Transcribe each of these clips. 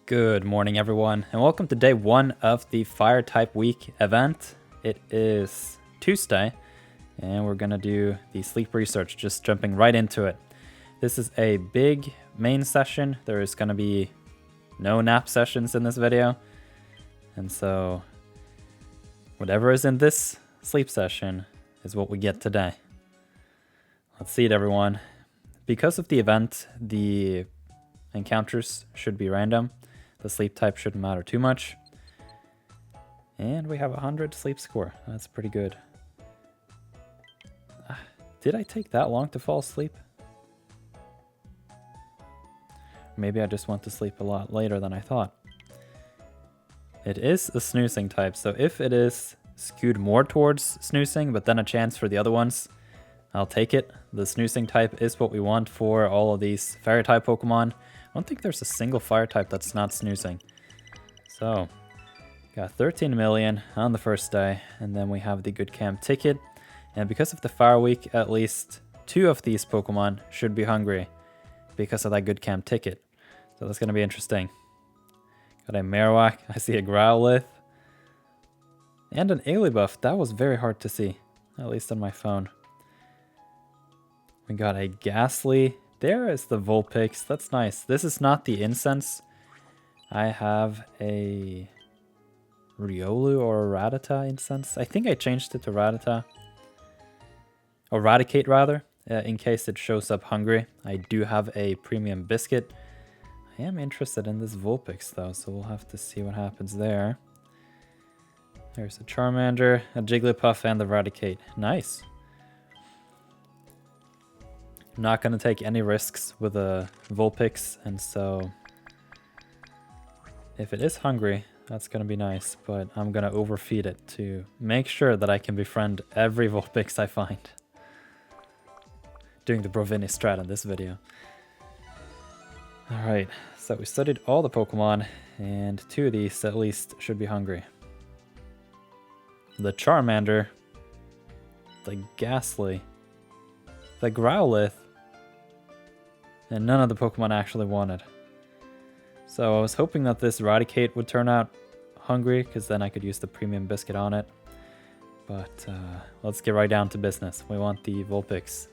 Good morning everyone, and welcome to day 1 of the Fire Type Week event. It is Tuesday, and we're gonna do the sleep research, just jumping right into it. This is a big main session. There is gonna be no nap sessions in this video, and so whatever is in this sleep session is what we get today. Let's see it, everyone. Because of the event, the encounters should be random. The sleep type shouldn't matter too much. And we have 100 sleep score. That's pretty good. Did I take that long to fall asleep? Maybe I just went to sleep a lot later than I thought. It is a snoozing type, so if it is skewed more towards snoozing, but then a chance for the other ones, I'll take it. The snoozing type is what we want for all of these fire type Pokemon. I don't think there's a single fire type that's not snoozing. So, got 13 million on the first day, and then we have the good camp ticket. And because of the fire week, at least 2 of these Pokemon should be hungry because of that good camp ticket. So that's going to be interesting. Got a Marowak, I see a Growlithe, and an Alibuff. That was very hard to see, at least on my phone. We got a Ghastly. There is the Vulpix. That's nice. This is not the incense. I have a Riolu or a Rattata incense. I think I changed it to Rattata. Or Raticate, rather, in case it shows up hungry. I do have a premium biscuit. I am interested in this Vulpix, though, so we'll have to see what happens there. There's a Charmander, a Jigglypuff, and the Raticate. Nice. I'm not going to take any risks with a Vulpix, and so if it is hungry, that's going to be nice, but I'm going to overfeed it to make sure that I can befriend every Vulpix I find. Doing the Brovinnie strat in this video. Alright, so we studied all the Pokemon, and 2 of these at least should be hungry. The Charmander, the Ghastly, the Growlithe, and none of the Pokemon actually wanted. So I was hoping that this Raticate would turn out hungry, because then I could use the premium biscuit on it. But let's get right down to business. We want the Vulpix.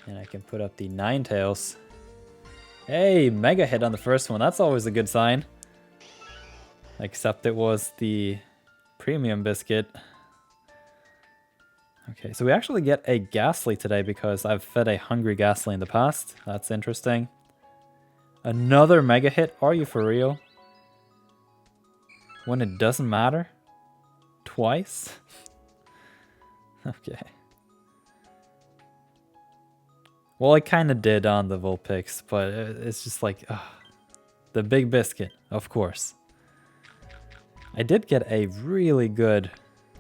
And I can put up the Ninetales. Hey, mega hit on the first one. That's always a good sign. Except it was the premium biscuit. Okay, so we actually get a Ghastly today because I've fed a hungry Ghastly in the past. That's interesting. Another mega hit? Are you for real? When it doesn't matter? Twice? Okay. Well, I kind of did on the Vulpix, but it's just like, the big biscuit, of course. I did get a really good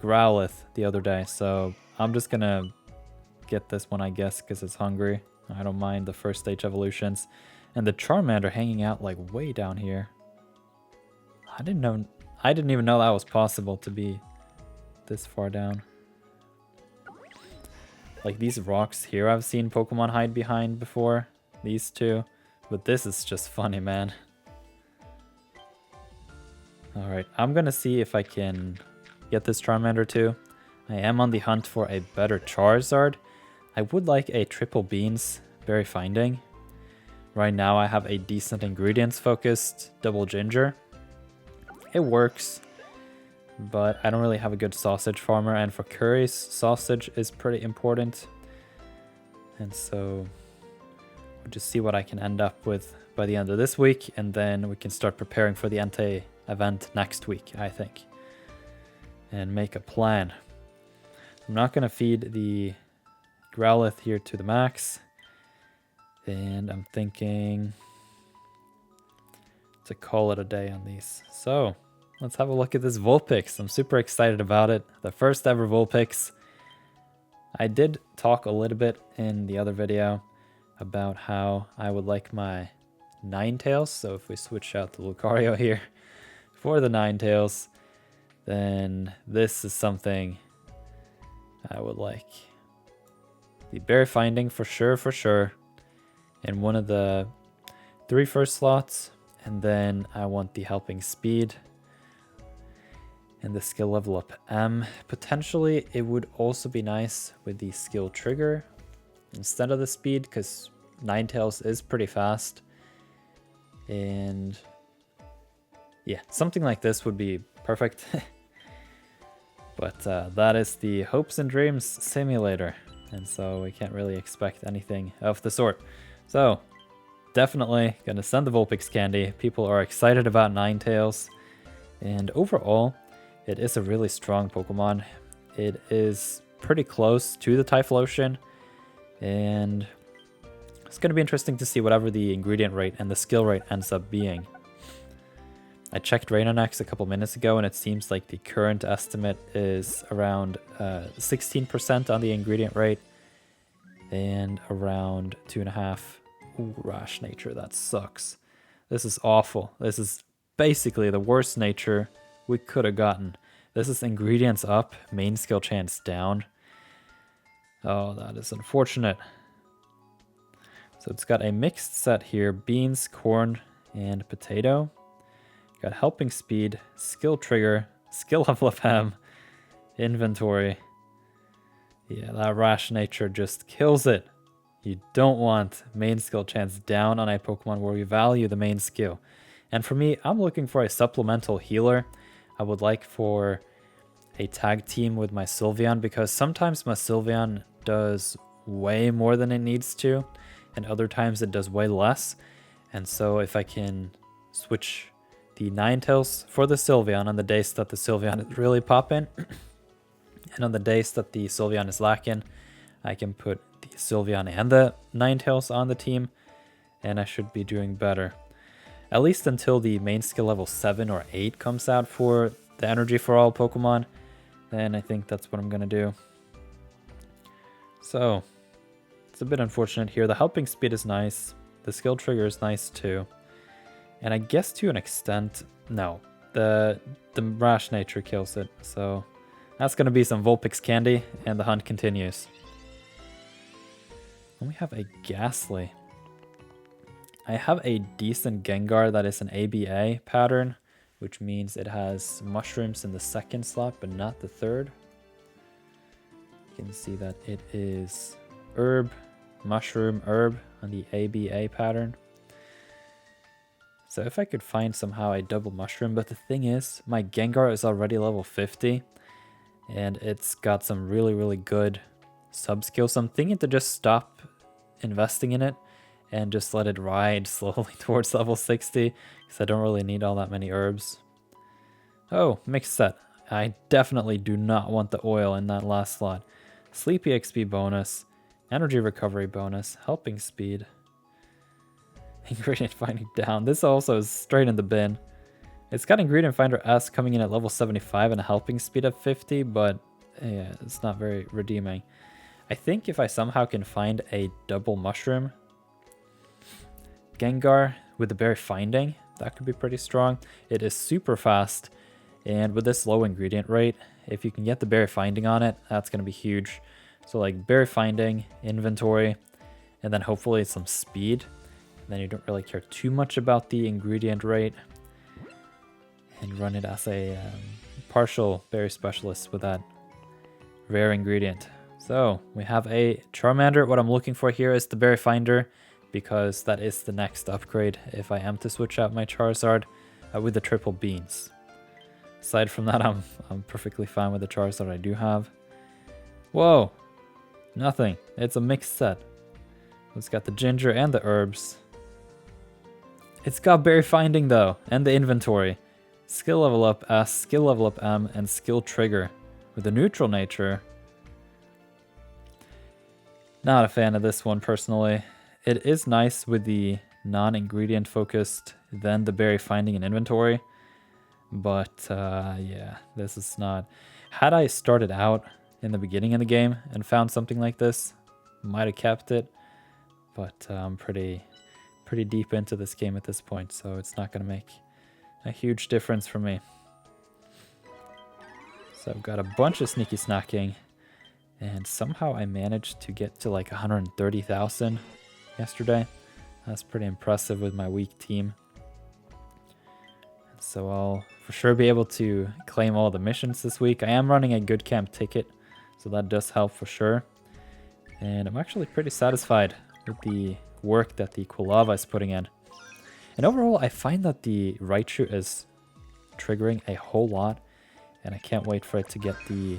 Growlithe the other day, so I'm just gonna get this one, I guess, because it's hungry. I don't mind the first stage evolutions. And the Charmander hanging out like way down here. I didn't even know that was possible to be this far down. Like these rocks here I've seen Pokemon hide behind before. These 2. But this is just funny, man. Alright, I'm gonna see if I can get this Charmander too. I am on the hunt for a better Charizard. I would like a triple beans berry finding. Right now I have a decent ingredients focused double ginger. It works, but I don't really have a good sausage farmer, and for curries, sausage is pretty important. And so we'll just see what I can end up with by the end of this week, and then we can start preparing for the Entei event next week, I think. And make a plan. I'm not going to feed the Growlithe here to the max. And I'm thinking to call it a day on these. So let's have a look at this Vulpix. I'm super excited about it. The first ever Vulpix. I did talk a little bit in the other video about how I would like my Ninetales. So if we switch out the Lucario here for the Ninetales, then this is something I would like. The berry finding for sure. In one of the 3 first slots, And then I want the helping speed and the skill level up M. Potentially, it would also be nice with the skill trigger instead of the speed, because Ninetales is pretty fast. And yeah, something like this would be perfect. But that is the Hopes and Dreams simulator. And so we can't really expect anything of the sort. So definitely gonna send the Vulpix candy. People are excited about Ninetales. And overall, it is a really strong Pokemon. It is pretty close to the Typhlosion, and it's going to be interesting to see whatever the ingredient rate and the skill rate ends up being. I checked Rainonex a couple minutes ago, and it seems like the current estimate is around 16% on the ingredient rate and around 2.5. Ooh, rash nature, that sucks. This is awful. This is basically the worst nature we could have gotten. This is ingredients up, main skill chance down. Oh, that is unfortunate. So it's got a mixed set here: beans, corn, and potato. Got helping speed, skill trigger, skill level of M, inventory. Yeah, that rash nature just kills it. You don't want main skill chance down on a Pokemon where you value the main skill. And for me, I'm looking for a supplemental healer. I would like for a tag team with my Sylveon, because sometimes my Sylveon does way more than it needs to, and other times it does way less. And so if I can switch the Ninetales for the Sylveon on the days that the Sylveon is really popping, and on the days that the Sylveon is lacking, I can put the Sylveon and the Ninetales on the team, and I should be doing better. At least until the main skill level 7 or 8 comes out for the Energy for All Pokemon, then I think that's what I'm going to do. So, it's a bit unfortunate here. The helping speed is nice. The skill trigger is nice too. And I guess to an extent, no. The rash nature kills it. So, that's going to be some Vulpix candy, and the hunt continues. And we have a Ghastly. I have a decent Gengar that is an ABA pattern, which means it has mushrooms in the second slot, but not the third. You can see that it is herb, mushroom, herb on the ABA pattern. So if I could find somehow a double mushroom, but the thing is, my Gengar is already level 50, and it's got some really, really good sub-skills. So I'm thinking to just stop investing in it and just let it ride slowly towards level 60, because I don't really need all that many herbs. Oh, mixed set. I definitely do not want the oil in that last slot. Sleep EXP bonus, energy recovery bonus, helping speed, ingredient finding down. This also is straight in the bin. It's got ingredient finder S coming in at level 75 and a helping speed of 50, but yeah, it's not very redeeming. I think if I somehow can find a double mushroom Gengar with the berry finding, that could be pretty strong. It is super fast, and with this low ingredient rate, if you can get the berry finding on it, that's going to be huge. So like berry finding, inventory, and then hopefully some speed. And then you don't really care too much about the ingredient rate, and run it as a partial berry specialist with that rare ingredient. So we have a Charmander. What I'm looking for here is the berry finder, because that is the next upgrade if I am to switch out my Charizard with the triple beans. Aside from that, I'm perfectly fine with the Charizard I do have. Whoa, nothing. It's a mixed set. It's got the ginger and the herbs. It's got berry finding though, and the inventory. Skill level up S, skill level up M, and skill trigger with the neutral nature. Not a fan of this one personally. It is nice with the non-ingredient focused, then the berry finding and inventory. But yeah, this is not... Had I started out in the beginning of the game and found something like this, might have kept it. But I'm pretty deep into this game at this point, so it's not going to make a huge difference for me. So I've got a bunch of sneaky snacking, and somehow I managed to get to like 130,000 yesterday. That's pretty impressive with my weak team. So I'll for sure be able to claim all the missions this week. I am running a good camp ticket, so that does help for sure. And I'm actually pretty satisfied with the work that the Quilava is putting in. And overall, I find that the Raichu is triggering a whole lot, and I can't wait for it to get the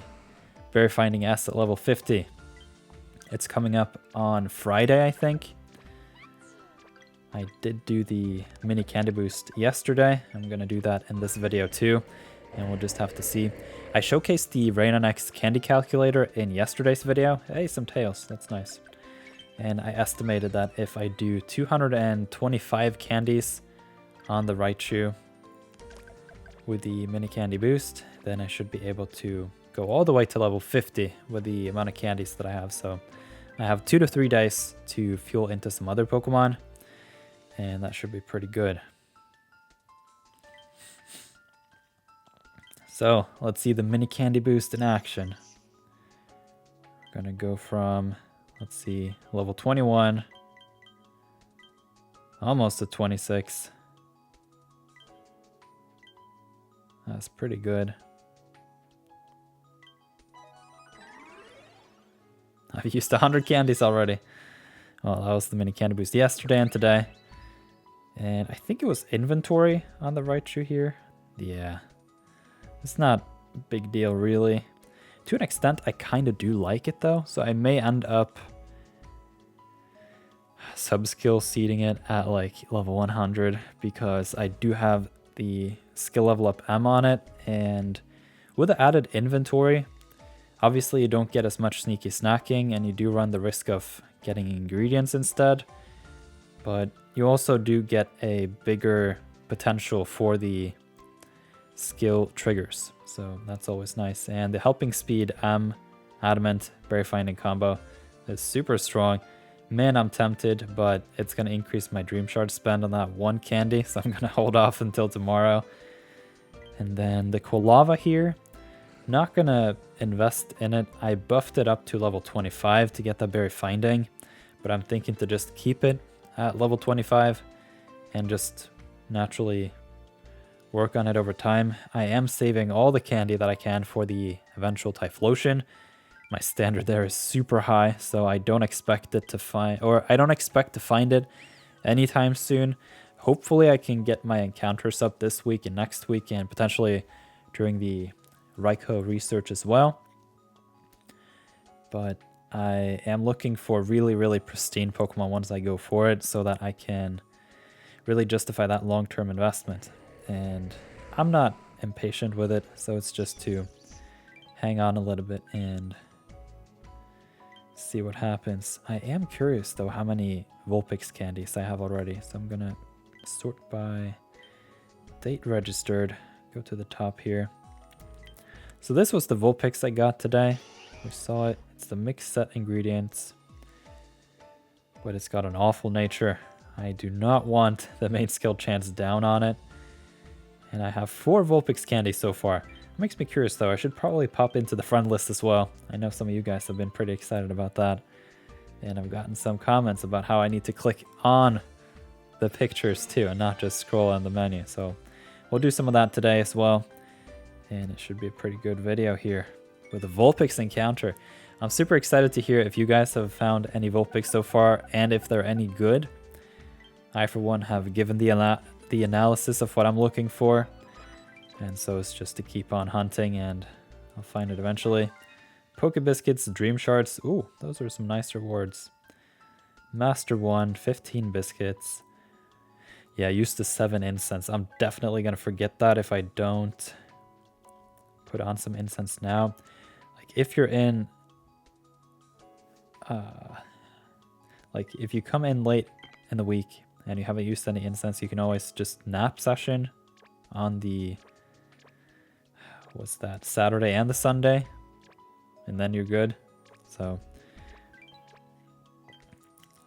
Befriending S at level 50. It's coming up on Friday, I think. I did do the mini candy boost yesterday. I'm going to do that in this video too, and we'll just have to see. I showcased the Rainonex candy calculator in yesterday's video. Hey, some tails, that's nice. And I estimated that if I do 225 candies on the Raichu with the mini candy boost, then I should be able to go all the way to level 50 with the amount of candies that I have. So I have 2 to 3 days to fuel into some other Pokemon, and that should be pretty good. So let's see the mini candy boost in action. We're gonna go from, let's see, level 21, almost to 26. That's pretty good. I've used 100 candies already. Well, that was the mini candy boost yesterday and today. And I think it was inventory on the Raichu here. Yeah. It's not a big deal, really. To an extent, I kind of do like it, though. So I may end up sub-skill seeding it at, like, level 100. Because I do have the skill level up M on it. And with the added inventory, obviously you don't get as much sneaky snacking. And you do run the risk of getting ingredients instead. But you also do get a bigger potential for the skill triggers, so that's always nice. And the helping speed adamant Befriending combo is super strong. Man, I'm tempted, but it's going to increase my dream shard spend on that one candy, so I'm going to hold off until tomorrow. And then the Quilava here, not going to invest in it. I buffed it up to level 25 to get that Befriending, but I'm thinking to just keep it at level 25 and just naturally work on it over time. I am saving all the candy that I can for the eventual Typhlosion. My standard there is super high, so I don't expect it to find it anytime soon. Hopefully I can get my encounters up this week and next week, and potentially during the Raikou research as well. But I am looking for really, really pristine Pokemon once I go for it, so that I can really justify that long-term investment. And I'm not impatient with it, so it's just to hang on a little bit and see what happens. I am curious, though, how many Vulpix candies I have already, so I'm gonna sort by date registered, go to the top here. So this was the Vulpix I got today. We saw it. It's the mixed set ingredients, but it's got an awful nature. I do not want the main skill chance down on it. And I have 4 Vulpix candies so far. It makes me curious, though. I should probably pop into the friend list as well. I know some of you guys have been pretty excited about that. And I've gotten some comments about how I need to click on the pictures too and not just scroll on the menu. So we'll do some of that today as well. And it should be a pretty good video here with a Vulpix encounter. I'm super excited to hear if you guys have found any Vulpix so far and if they're any good. I, for one, have given the analysis of what I'm looking for. And so it's just to keep on hunting and I'll find it eventually. Poke Biscuits, Dream Shards. Ooh, those are some nice rewards. Master 1, 15 biscuits. Yeah, used to 7 incense. I'm definitely going to forget that if I don't put on some incense now. Like if you're in... like if you come in late in the week and you haven't used any incense, you can always just nap session on the... what's that? Saturday and the Sunday. And then you're good. So...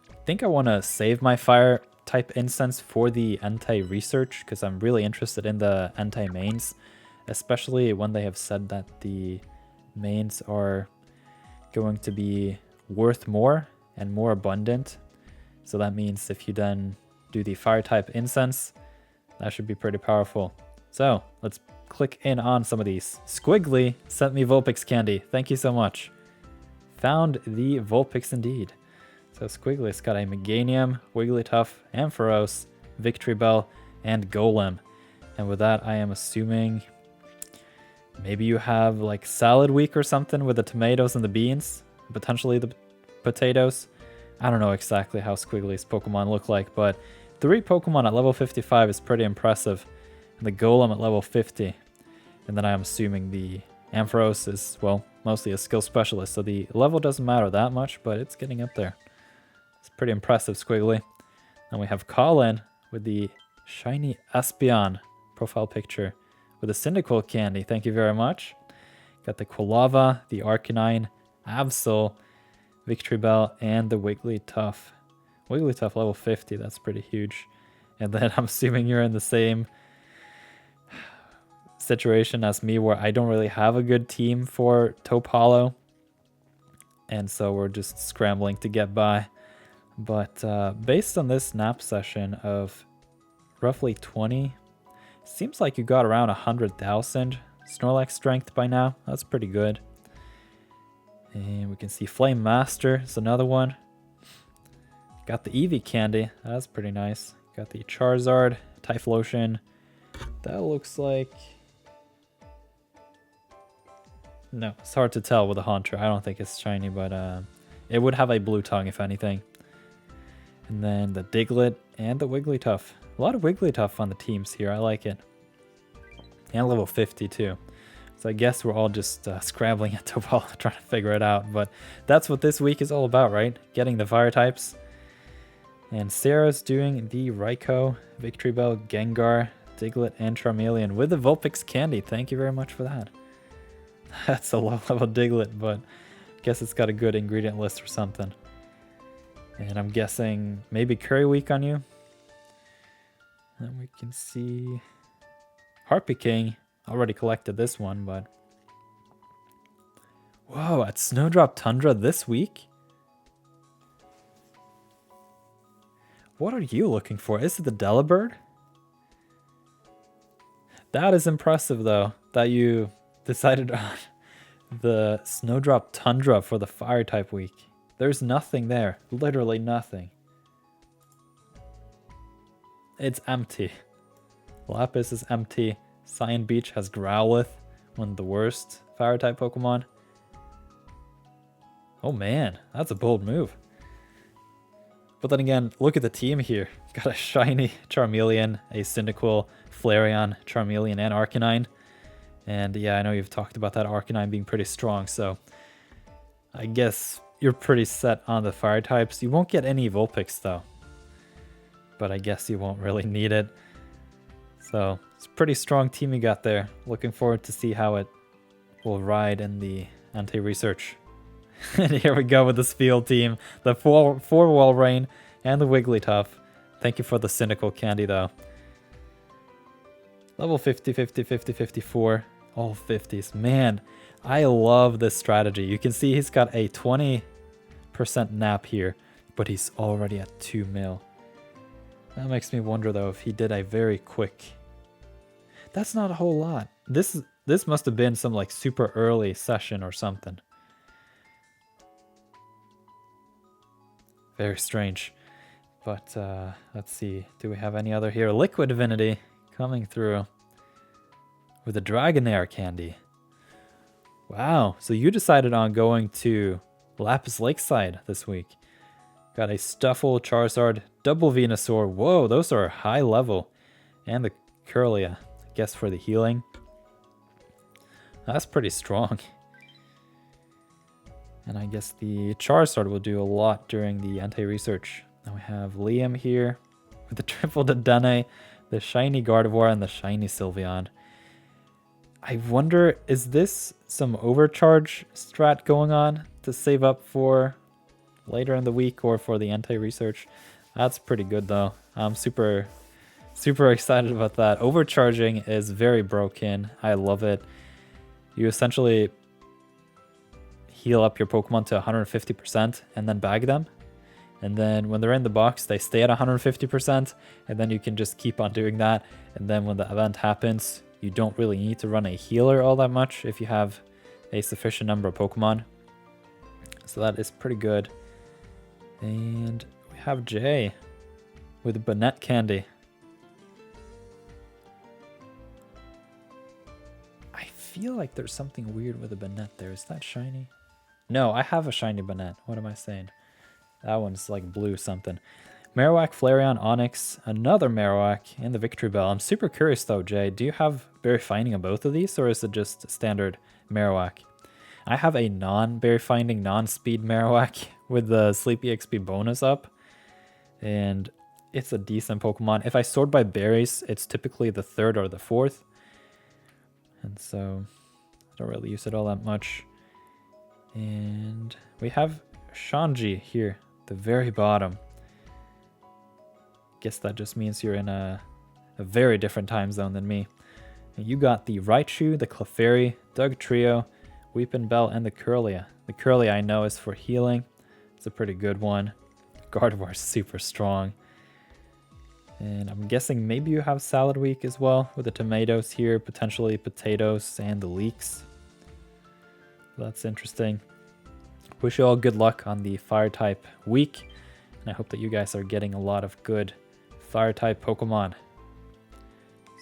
I think I want to save my fire type incense for the Entei research because I'm really interested in the Entei mains, especially when they have said that the mains are going to be worth more and more abundant. So that means if you then do the fire type incense, that should be pretty powerful. So let's click in on some of these. Squiggly sent me Vulpix candy. Thank you so much. Found the Vulpix indeed. So Squiggly's got a Meganium, Wigglytuff, Ampharos, Victory Bell, and Golem. And with that, I am assuming maybe you have like Salad Week or something with the tomatoes and the beans, potentially the potatoes. I don't know exactly how Squiggly's Pokemon look like, but 3 Pokemon at level 55 is pretty impressive. And the Golem at level 50. And then I'm assuming the Ampharos is, well, mostly a skill specialist, so the level doesn't matter that much, but it's getting up there. It's pretty impressive, Squiggly. Then we have Colin with the shiny Espeon profile picture with a Cyndaquil candy. Thank you very much. Got the Quilava, the Arcanine, Absol, Victory Bell, and the Wigglytuff. Wigglytuff level 50, that's pretty huge. And then I'm assuming you're in the same situation as me where I don't really have a good team for Taupe Hollow. And so we're just scrambling to get by. But based on this nap session of roughly 20, seems like you got around 100,000 Snorlax strength by now. That's pretty good. And we can see Flame Master is another one. Got the Eevee candy. That's pretty nice. Got the Charizard, Typhlosion. That looks like... No, it's hard to tell with a Haunter. I don't think it's shiny, but it would have a blue tongue if anything. And then the Diglett and the Wigglytuff. A lot of Wigglytuff on the teams here. I like it. And level 50 too. So I guess we're all just scrambling at Topal trying to figure it out. But that's what this week is all about, right? Getting the fire types. And Sarah's doing the Raikou, Victory Bell, Gengar, Diglett, and Charmeleon with the Vulpix candy. Thank you very much for that. That's a low level Diglett, but I guess it's got a good ingredient list or something. And I'm guessing maybe Curry Week on you. And we can see Harpy King. Already collected this one, but... Whoa, at Snowdrop Tundra this week? What are you looking for? Is it the Delibird? That is impressive, though, that you decided on the Snowdrop Tundra for the Fire-type week. There's nothing there. Literally nothing. It's empty. Lapis is empty. Cyan Beach has Growlithe, one of the worst Fire-type Pokemon. Oh man, that's a bold move. But then again, look at the team here. Got a shiny Charmeleon, a Cyndaquil, Flareon, Charmeleon, and Arcanine. And yeah, I know you've talked about that Arcanine being pretty strong, so I guess you're pretty set on the fire types. You won't get any Vulpix though, but I guess you won't really need it. So it's a pretty strong team you got there. Looking forward to see how it will ride in the anti-research. And here we go with this field team. The four Walrein and the Wigglytuff. Thank you for the Cyndaquil candy though. Level 50, 50, 50, 54. All 50s. Man, I love this strategy. You can see he's got a 20% nap here, but he's already at 2 mil. That makes me wonder though if he did a very quick... That's not a whole lot. This must have been some like super early session or something. Very strange. But let's see. Do we have any other here? Liquid Divinity coming through with a Dragonair candy. Wow. So you decided on going to Lapis Lakeside this week. Got a Stuffle, Charizard, double Venusaur. Whoa, those are high level. And the Curlia, I guess for the healing. That's pretty strong. And I guess the Charizard will do a lot during the anti-research. Now we have Liam here with the triple Dedenne, the shiny Gardevoir, and the shiny Sylveon. I wonder, is this some overcharge strat going on to save up for later in the week or for the anti-research? That's pretty good though. I'm super excited about that. Overcharging is very broken. I love it. You essentially heal up your Pokemon to 150% and then bag them. And then when they're in the box, they stay at 150%, and then you can just keep on doing that. And then when the event happens, you don't really need to run a healer all that much if you have a sufficient number of Pokemon. So that is pretty good. And we have Jay with Bonnet Candy. I feel like there's something weird with a Bonnet there. Is that shiny? No, I have a shiny Bonnet. What am I saying? That one's like blue something. Marowak, Flareon, Onix, another Marowak, and the Victory Bell. I'm super curious though, Jay. Do you have Berry Finding on both of these, or is it just standard Marowak? I have a non-Berry Finding, non-speed Marowak with the Sleepy XP bonus up. And it's a decent Pokemon. If I sort by berries, it's typically the 3rd or the 4th. And so I don't really use it all that much. And we have Shanji here, the very bottom. Guess that just means you're in a very different time zone than me. And you got the Raichu, the Clefairy, Dugtrio, Weepin' Bell, and the Kirlia. The Kirlia I know is for healing. It's a pretty good one. Gardevoir is super strong. And I'm guessing maybe you have Salad Week as well with the tomatoes here, potentially potatoes and the leeks. That's interesting. Wish you all good luck on the fire type week. And I hope that you guys are getting a lot of good fire type Pokemon.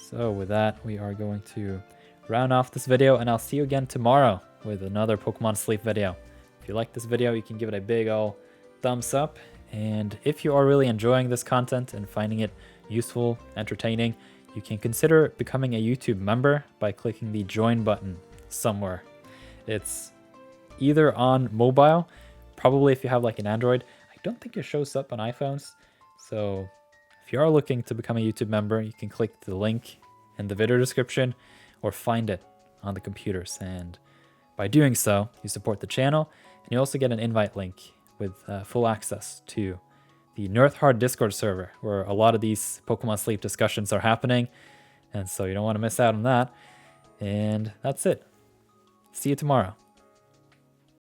So with that, we are going to round off this video, and I'll see you again tomorrow with another Pokemon Sleep video. If you like this video, you can give it a big ol' thumbs up. And if you are really enjoying this content and finding it useful, entertaining, you can consider becoming a YouTube member by clicking the join button somewhere. It's either on mobile, probably if you have like an Android. I don't think it shows up on iPhones. So if you are looking to become a YouTube member, you can click the link in the video description or find it on the computers. And by doing so, you support the channel, and you also get an invite link with full access to the nirtheart Discord server, where a lot of these Pokemon Sleep discussions are happening. And so you don't want to miss out on that. And that's it. See you tomorrow.